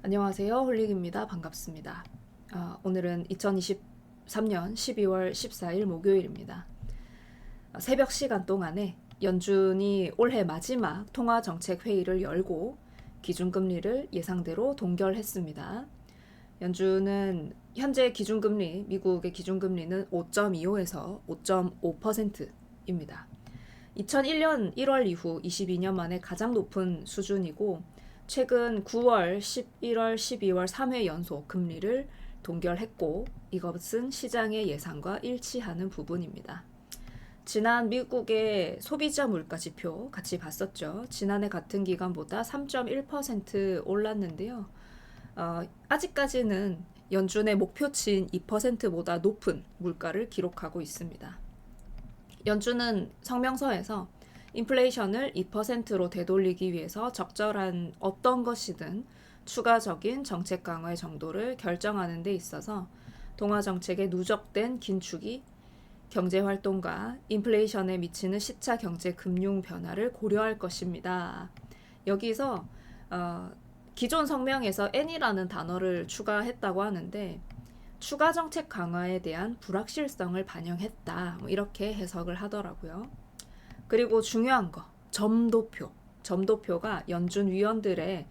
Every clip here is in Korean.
안녕하세요. 홀릭입니다. 반갑습니다. 오늘은 2023년 12월 14일 목요일입니다. 새벽 시간 동안에 연준이 올해 마지막 통화정책회의를 열고 기준금리를 예상대로 동결했습니다. 연준은 현재 기준금리, 미국의 기준금리는 5.25에서 5.5%입니다. 2001년 1월 이후 22년 만에 가장 높은 수준이고 최근 9월, 11월, 12월 3회 연속 금리를 동결했고 이것은 시장의 예상과 일치하는 부분입니다. 지난 미국의 소비자 물가 지표 같이 봤었죠. 지난해 같은 기간보다 3.1% 올랐는데요. 아직까지는 연준의 목표치인 2%보다 높은 물가를 기록하고 있습니다. 연준은 성명서에서 인플레이션을 2%로 되돌리기 위해서 적절한 어떤 것이든 추가적인 정책 강화의 정도를 결정하는 데 있어서 동화 정책에 누적된 긴축이 경제활동과 인플레이션에 미치는 시차 경제 금융 변화를 고려할 것입니다. 여기서 기존 성명에서 N이라는 단어를 추가했다고 하는데 추가 정책 강화에 대한 불확실성을 반영했다. 이렇게 해석을 하더라고요. 그리고 중요한 거, 점도표. 점도표가 연준 위원들의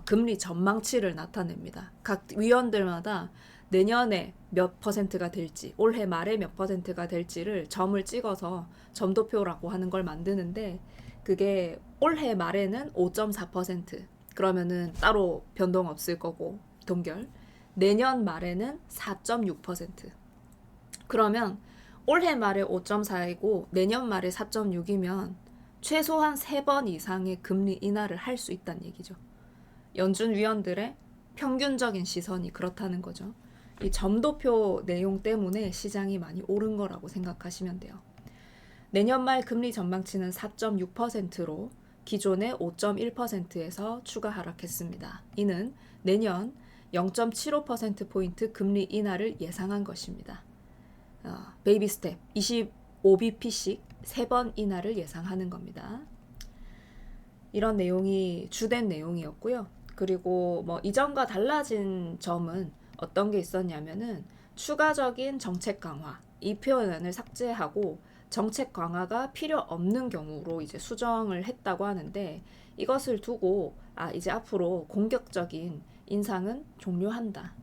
금리 전망치를 나타냅니다. 각 위원들마다 내년에 몇 퍼센트가 될지, 올해 말에 몇 퍼센트가 될지를 점을 찍어서 점도표라고 하는 걸 만드는데 그게 올해 말에는 5.4%, 그러면은 따로 변동 없을 거고 동결. 내년 말에는 4.6%. 그러면 올해 말에 5.4이고 내년 말에 4.6이면 최소한 3번 이상의 금리 인하를 할 수 있다는 얘기죠. 연준 위원들의 평균적인 시선이 그렇다는 거죠. 이 점도표 내용 때문에 시장이 많이 오른 거라고 생각하시면 돼요. 내년 말 금리 전망치는 4.6%로 기존의 5.1%에서 추가 하락했습니다. 이는 내년 0.75%포인트 금리 인하를 예상한 것입니다. 베이비 스텝 25bp씩 3번 인하를 예상하는 겁니다. 이런 내용이 주된 내용이었고요. 그리고 이전과 달라진 점은 어떤 게 있었냐면은 추가적인 정책 강화 이 표현을 삭제하고 정책 강화가 필요 없는 경우로 이제 수정을 했다고 하는데 이것을 두고 이제 앞으로 공격적인 인상은 종료한다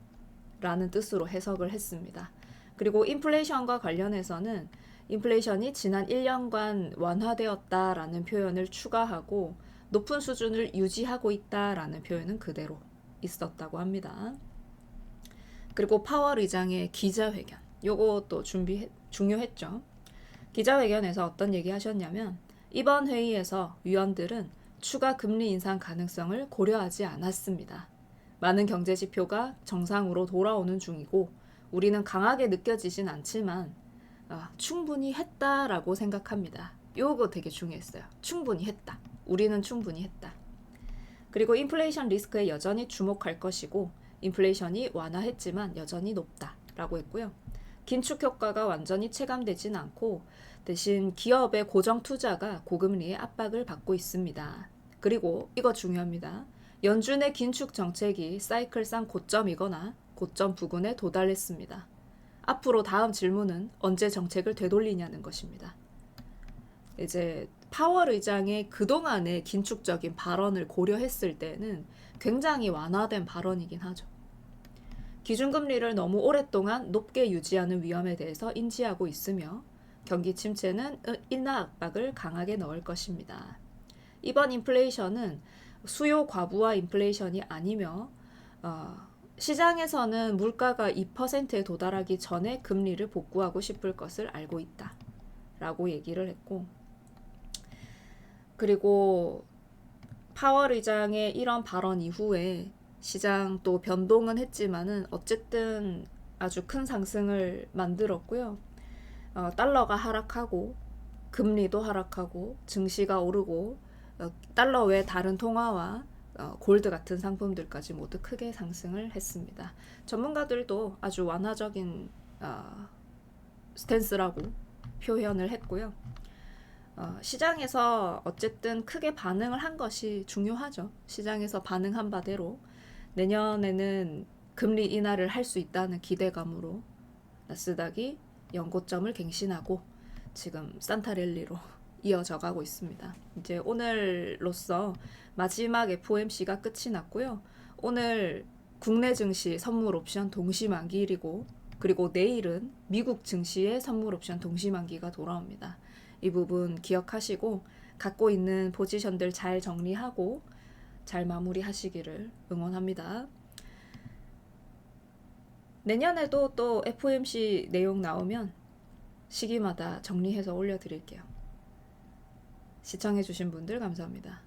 라는 뜻으로 해석을 했습니다. 그리고 인플레이션과 관련해서는 인플레이션이 지난 1년간 완화되었다라는 표현을 추가하고 높은 수준을 유지하고 있다라는 표현은 그대로 있었다고 합니다. 그리고 파월 의장의 기자회견, 요것도 중요했죠. 기자회견에서 어떤 얘기 하셨냐면 이번 회의에서 위원들은 추가 금리 인상 가능성을 고려하지 않았습니다. 많은 경제 지표가 정상으로 돌아오는 중이고 우리는 강하게 느껴지진 않지만 충분히 했다라고 생각합니다. 요거 되게 중요했어요. 충분히 했다. 우리는 충분히 했다. 그리고 인플레이션 리스크에 여전히 주목할 것이고 인플레이션이 완화했지만 여전히 높다라고 했고요. 긴축 효과가 완전히 체감되진 않고 대신 기업의 고정 투자가 고금리의 압박을 받고 있습니다. 그리고 이거 중요합니다. 연준의 긴축 정책이 사이클상 고점이거나 고점 부근에 도달했습니다. 앞으로 다음 질문은 언제 정책을 되돌리냐는 것입니다. 이제 파월 의장의 그동안의 긴축적인 발언을 고려했을 때는 굉장히 완화된 발언이긴 하죠. 기준금리를 너무 오랫동안 높게 유지하는 위험에 대해서 인지하고 있으며 경기 침체는 인하 압박을 강하게 넣을 것입니다. 이번 인플레이션은 수요 과부하 인플레이션이 아니며 시장에서는 물가가 2%에 도달하기 전에 금리를 복구하고 싶을 것을 알고 있다 라고 얘기를 했고, 그리고 파월 의장의 이런 발언 이후에 시장 또 변동은 했지만은 어쨌든 아주 큰 상승을 만들었고요. 달러가 하락하고 금리도 하락하고 증시가 오르고 달러 외 다른 통화와 골드 같은 상품들까지 모두 크게 상승을 했습니다. 전문가들도 아주 완화적인 스탠스라고 표현을 했고요. 시장에서 어쨌든 크게 반응을 한 것이 중요하죠. 시장에서 반응한 바대로 내년에는 금리 인하를 할 수 있다는 기대감으로 나스닥이 연고점을 갱신하고 지금 산타랠리로 이어져 가고 있습니다. 이제 오늘로써 마지막 FOMC가 끝이 났고요. 오늘 국내 증시 선물 옵션 동시 만기일이고, 그리고 내일은 미국 증시의 선물 옵션 동시 만기가 돌아옵니다. 이 부분 기억하시고 갖고 있는 포지션들 잘 정리하고 잘 마무리하시기를 응원합니다. 내년에도 또 FOMC 내용 나오면 시기마다 정리해서 올려드릴게요. 시청해주신 분들 감사합니다.